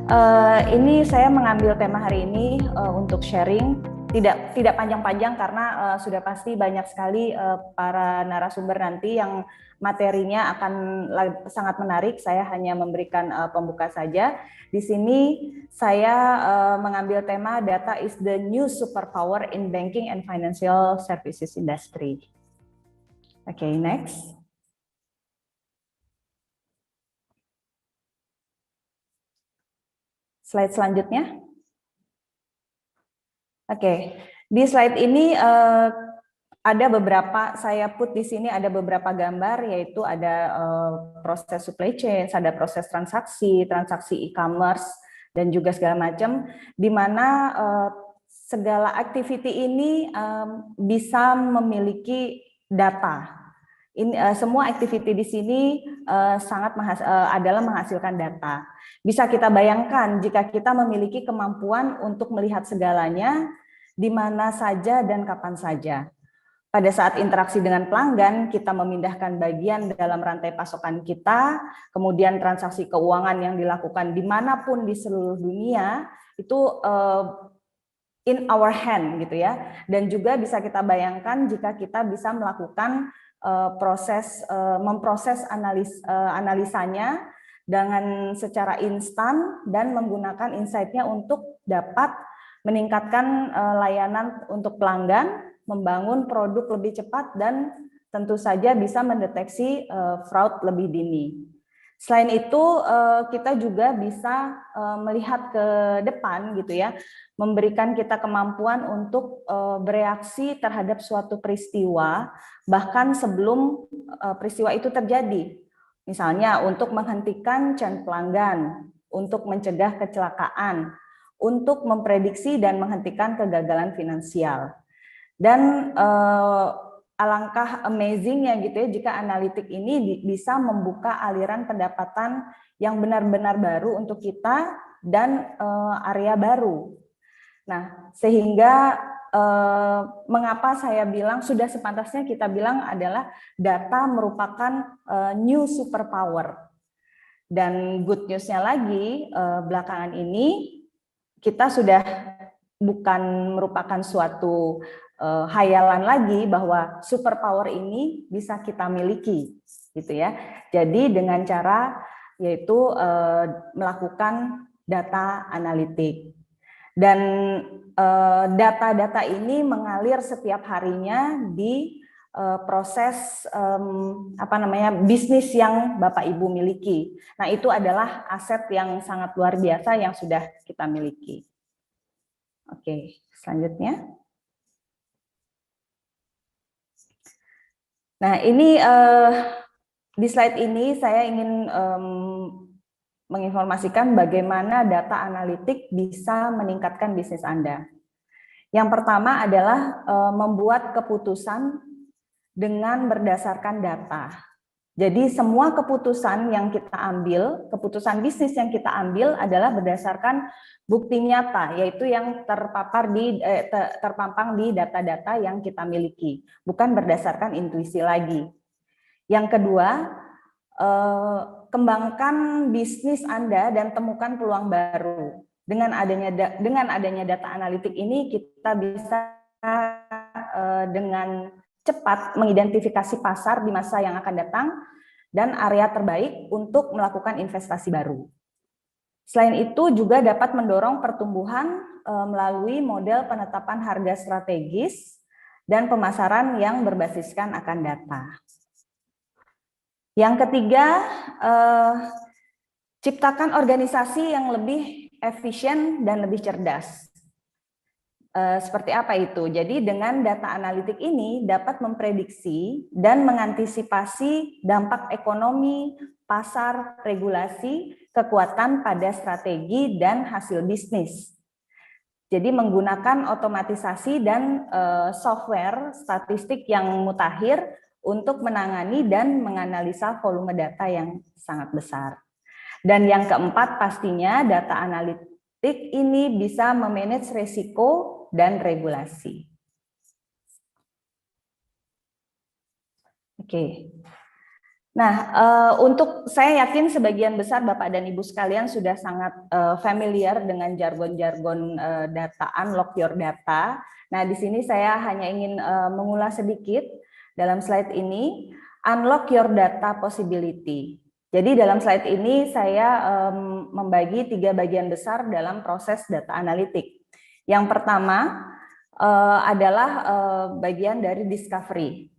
Ini saya mengambil tema hari ini untuk sharing, tidak panjang-panjang karena sudah pasti banyak sekali para narasumber nanti yang materinya akan sangat menarik. Saya hanya memberikan pembuka saja. Di sini saya mengambil tema data is the new superpower in banking and financial services industry. Oke, next. Slide selanjutnya. Oke, di slide ini ada beberapa, saya put di sini ada beberapa gambar, yaitu ada proses supply chain, ada proses transaksi e-commerce, dan juga segala macam, di mana segala activity ini bisa memiliki data. Semua activity di sini adalah menghasilkan data. Bisa kita bayangkan jika kita memiliki kemampuan untuk melihat segalanya, di mana saja dan kapan saja. Pada saat interaksi dengan pelanggan, kita memindahkan bagian dalam rantai pasokan kita, kemudian transaksi keuangan yang dilakukan dimanapun di seluruh dunia, itu in our hand gitu ya. Dan juga bisa kita bayangkan jika kita bisa melakukan memproses analisanya dengan secara instan dan menggunakan insight-nya untuk dapat meningkatkan layanan untuk pelanggan, membangun produk lebih cepat, dan tentu saja bisa mendeteksi fraud lebih dini. Selain itu, kita juga bisa melihat ke depan gitu ya, memberikan kita kemampuan untuk bereaksi terhadap suatu peristiwa bahkan sebelum peristiwa itu terjadi. Misalnya untuk menghentikan chain pelanggan, untuk mencegah kecelakaan, untuk memprediksi dan menghentikan kegagalan finansial. Dan alangkah amazingnya gitu ya jika analitik ini bisa membuka aliran pendapatan yang benar-benar baru untuk kita dan area baru. Nah, sehingga mengapa saya bilang sudah sepantasnya kita bilang adalah data merupakan new superpower. Dan good news-nya lagi, belakangan ini kita sudah bukan merupakan suatu hayalan lagi bahwa superpower ini bisa kita miliki, gitu ya. Jadi dengan cara yaitu melakukan data analitik. Dan data-data ini mengalir setiap harinya di proses bisnis yang Bapak Ibu miliki. Nah, itu adalah aset yang sangat luar biasa yang sudah kita miliki. Oke, selanjutnya. Nah, ini di slide ini saya ingin menginformasikan bagaimana data analitik bisa meningkatkan bisnis Anda. Yang pertama adalah membuat keputusan dengan berdasarkan data. Jadi semua keputusan yang kita ambil, keputusan bisnis yang kita ambil adalah berdasarkan bukti nyata, yaitu yang terpampang di data-data yang kita miliki, bukan berdasarkan intuisi lagi. Yang kedua, kembangkan bisnis Anda dan temukan peluang baru. Dengan adanya data analitik ini, kita bisa dengan cepat mengidentifikasi pasar di masa yang akan datang dan area terbaik untuk melakukan investasi baru. Selain itu juga dapat mendorong pertumbuhan melalui model penetapan harga strategis dan pemasaran yang berbasiskan akan data. Yang ketiga, ciptakan organisasi yang lebih efisien dan lebih cerdas. Seperti apa itu? Jadi dengan data analitik ini dapat memprediksi dan mengantisipasi dampak ekonomi, pasar, regulasi, kekuatan pada strategi dan hasil bisnis. Jadi menggunakan otomatisasi dan software statistik yang mutakhir untuk menangani dan menganalisa volume data yang sangat besar. Dan yang keempat pastinya data analitik ini bisa memanage risiko dan regulasi. Oke. Nah, untuk saya yakin sebagian besar Bapak dan Ibu sekalian sudah sangat familiar dengan jargon-jargon data, unlock your data. Nah, di sini saya hanya ingin mengulas sedikit dalam slide ini, unlock your data possibility. Jadi dalam slide ini saya membagi 3 bagian besar dalam proses data analitik. Yang pertama adalah bagian dari discovery.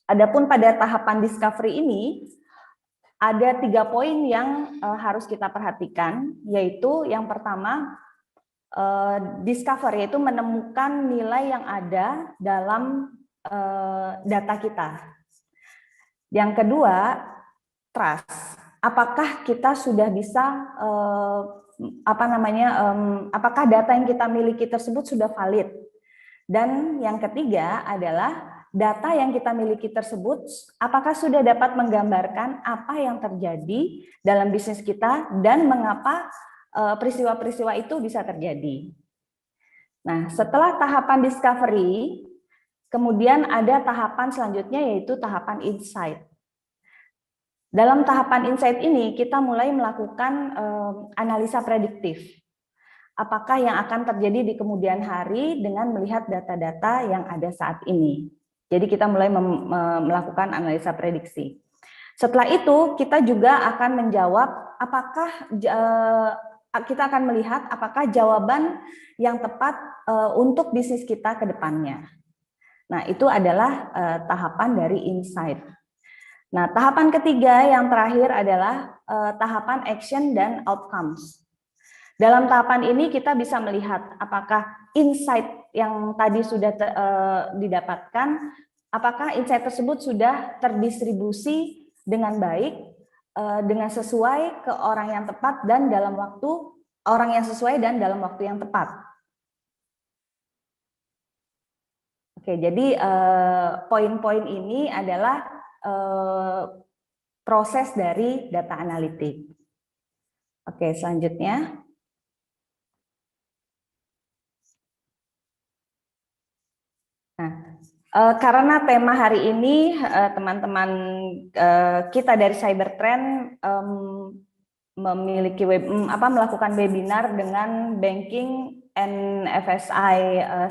Adapun pada tahapan discovery ini ada 3 poin yang harus kita perhatikan, yaitu yang pertama discover, yaitu menemukan nilai yang ada dalam data kita. Yang kedua, trust. Apakah kita sudah bisa apakah data yang kita miliki tersebut sudah valid? Dan yang ketiga adalah data yang kita miliki tersebut apakah sudah dapat menggambarkan apa yang terjadi dalam bisnis kita dan mengapa peristiwa-peristiwa itu bisa terjadi. Nah, setelah tahapan discovery, kemudian ada tahapan selanjutnya yaitu tahapan insight. Dalam tahapan insight ini kita mulai melakukan analisa prediktif. Apakah yang akan terjadi di kemudian hari dengan melihat data-data yang ada saat ini. Jadi kita mulai melakukan analisa prediksi. Setelah itu kita juga akan menjawab apakah kita akan melihat apakah jawaban yang tepat untuk bisnis kita ke depannya. Nah, itu adalah tahapan dari insight. Nah, tahapan ketiga yang terakhir adalah tahapan action dan outcomes. Dalam tahapan ini kita bisa melihat apakah insight yang tadi sudah didapatkan, apakah insight tersebut sudah terdistribusi dengan baik, dengan sesuai ke orang yang tepat dan dalam waktu orang yang sesuai dan dalam waktu yang tepat. Oke, jadi poin-poin ini adalah proses dari data analitik. Oke, selanjutnya. Nah, karena tema hari ini teman-teman kita dari Cybertrend memiliki melakukan webinar dengan Banking and FSI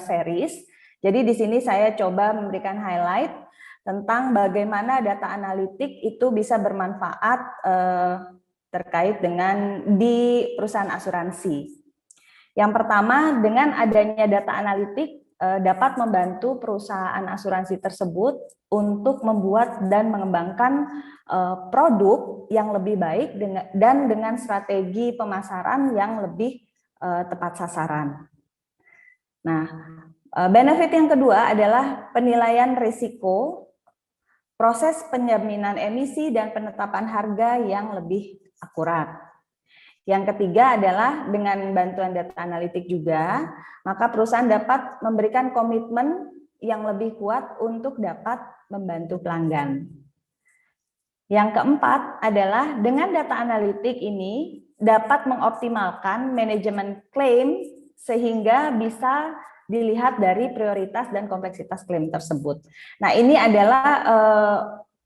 series. Jadi di sini saya coba memberikan highlight tentang bagaimana data analitik itu bisa bermanfaat terkait dengan di perusahaan asuransi. Yang pertama, dengan adanya data analitik dapat membantu perusahaan asuransi tersebut untuk membuat dan mengembangkan produk yang lebih baik dan dengan strategi pemasaran yang lebih tepat sasaran. Nah, benefit yang kedua adalah penilaian risiko, proses penjaminan emisi dan penetapan harga yang lebih akurat. Yang ketiga adalah dengan bantuan data analitik juga, maka perusahaan dapat memberikan komitmen yang lebih kuat untuk dapat membantu pelanggan. Yang keempat adalah dengan data analitik ini dapat mengoptimalkan manajemen klaim sehingga bisa dilihat dari prioritas dan kompleksitas klaim tersebut. Nah, ini adalah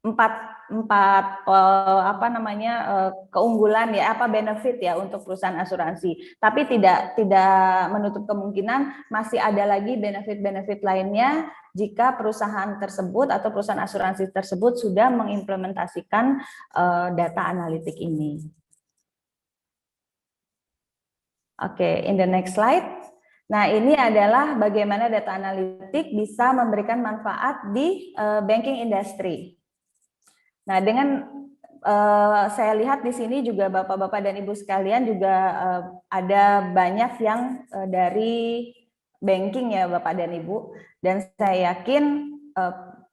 empat keunggulan ya, benefit ya untuk perusahaan asuransi. Tapi tidak menutup kemungkinan masih ada lagi benefit-benefit lainnya jika perusahaan tersebut atau perusahaan asuransi tersebut sudah mengimplementasikan data analitik ini. Oke, in the next slide. Nah, ini adalah bagaimana data analitik bisa memberikan manfaat di banking industry. Nah, dengan saya lihat di sini juga Bapak-bapak dan Ibu sekalian juga ada banyak yang dari banking ya Bapak dan Ibu, dan saya yakin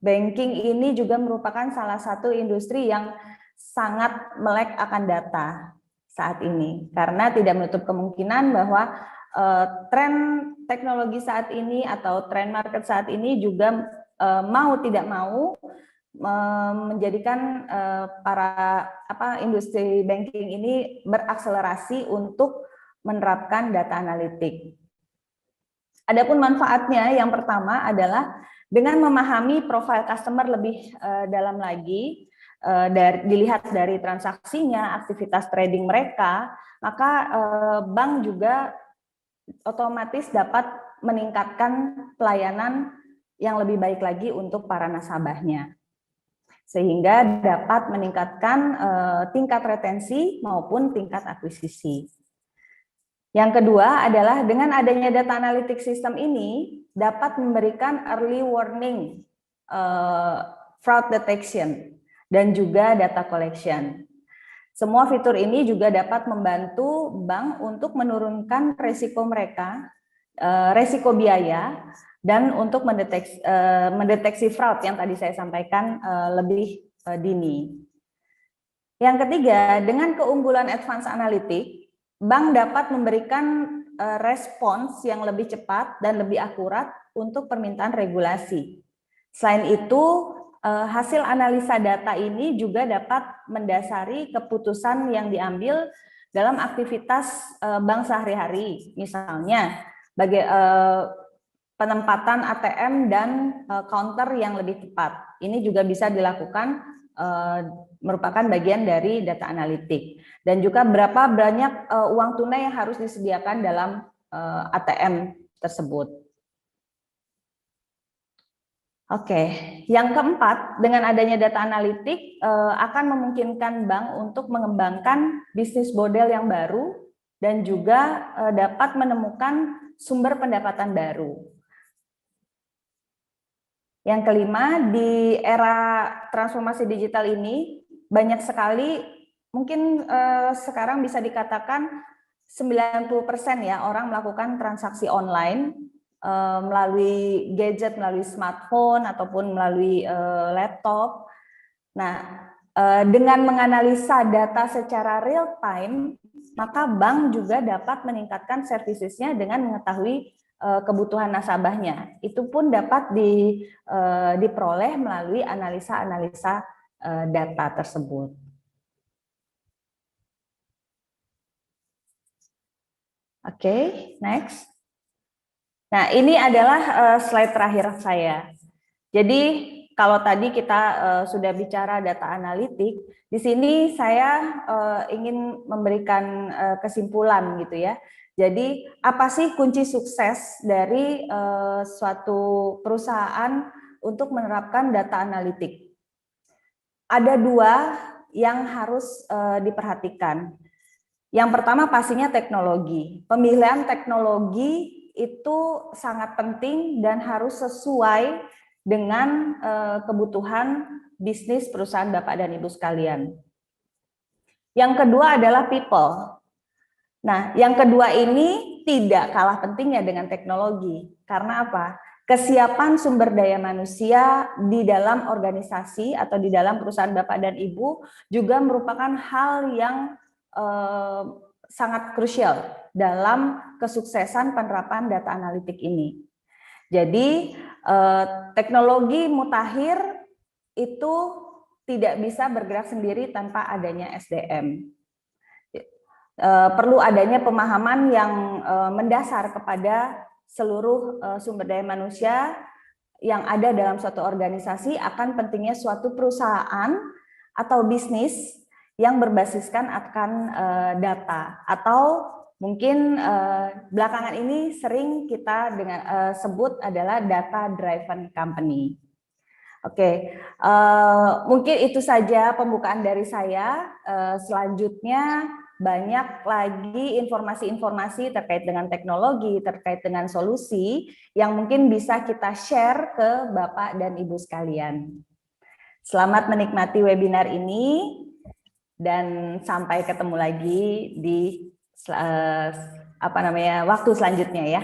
banking ini juga merupakan salah satu industri yang sangat melek akan data saat ini, karena tidak menutup kemungkinan bahwa tren teknologi saat ini atau tren market saat ini juga mau tidak mau menjadikan para industri banking ini berakselerasi untuk menerapkan data analitik. Adapun manfaatnya yang pertama adalah dengan memahami profil customer lebih dalam lagi, dilihat dari transaksinya, aktivitas trading mereka, maka bank juga otomatis dapat meningkatkan pelayanan yang lebih baik lagi untuk para nasabahnya, sehingga dapat meningkatkan tingkat retensi maupun tingkat akuisisi. Yang kedua adalah dengan adanya data analytics system ini dapat memberikan early warning, fraud detection, dan juga data collection. Semua fitur ini juga dapat membantu bank untuk menurunkan resiko mereka, resiko biaya, dan untuk mendeteksi fraud yang tadi saya sampaikan lebih dini. Yang ketiga, dengan keunggulan advanced analytics, bank dapat memberikan respons yang lebih cepat dan lebih akurat untuk permintaan regulasi. Selain itu, hasil analisa data ini juga dapat mendasari keputusan yang diambil dalam aktivitas bank sehari-hari. Misalnya, penempatan ATM dan counter yang lebih tepat. Ini juga bisa dilakukan merupakan bagian dari data analitik. Dan juga berapa banyak uang tunai yang harus disediakan dalam ATM tersebut. Oke, yang keempat, dengan adanya data analitik akan memungkinkan bank untuk mengembangkan bisnis model yang baru dan juga dapat menemukan sumber pendapatan baru. Yang kelima, di era transformasi digital ini banyak sekali, mungkin sekarang bisa dikatakan 90% ya orang melakukan transaksi online melalui gadget, melalui smartphone ataupun melalui laptop. Nah, dengan menganalisa data secara real time, maka bank juga dapat meningkatkan servicesnya dengan mengetahui kebutuhan nasabahnya. Itu pun dapat diperoleh melalui analisa-analisa data tersebut. Oke, next. Nah, ini adalah slide terakhir saya. Jadi, kalau tadi kita sudah bicara data analitik, di sini saya ingin memberikan kesimpulan gitu ya. Jadi, apa sih kunci sukses dari suatu perusahaan untuk menerapkan data analitik? Ada dua yang harus diperhatikan. Yang pertama pastinya teknologi. Pemilihan teknologi itu sangat penting dan harus sesuai dengan kebutuhan bisnis perusahaan Bapak dan Ibu sekalian. Yang kedua adalah people. Nah, yang kedua ini tidak kalah pentingnya dengan teknologi. Karena apa? Kesiapan sumber daya manusia di dalam organisasi atau di dalam perusahaan Bapak dan Ibu juga merupakan hal yang sangat krusial dalam kesuksesan penerapan data analitik ini. Jadi, teknologi mutakhir itu tidak bisa bergerak sendiri tanpa adanya SDM. Perlu adanya pemahaman yang mendasar kepada seluruh sumber daya manusia yang ada dalam suatu organisasi akan pentingnya suatu perusahaan atau bisnis yang berbasiskan akan data, atau mungkin belakangan ini sering kita sebut adalah data driven company. Oke, mungkin itu saja pembukaan dari saya. Selanjutnya banyak lagi informasi-informasi terkait dengan teknologi, terkait dengan solusi yang mungkin bisa kita share ke Bapak dan Ibu sekalian. Selamat menikmati webinar ini dan sampai ketemu lagi di waktu selanjutnya ya.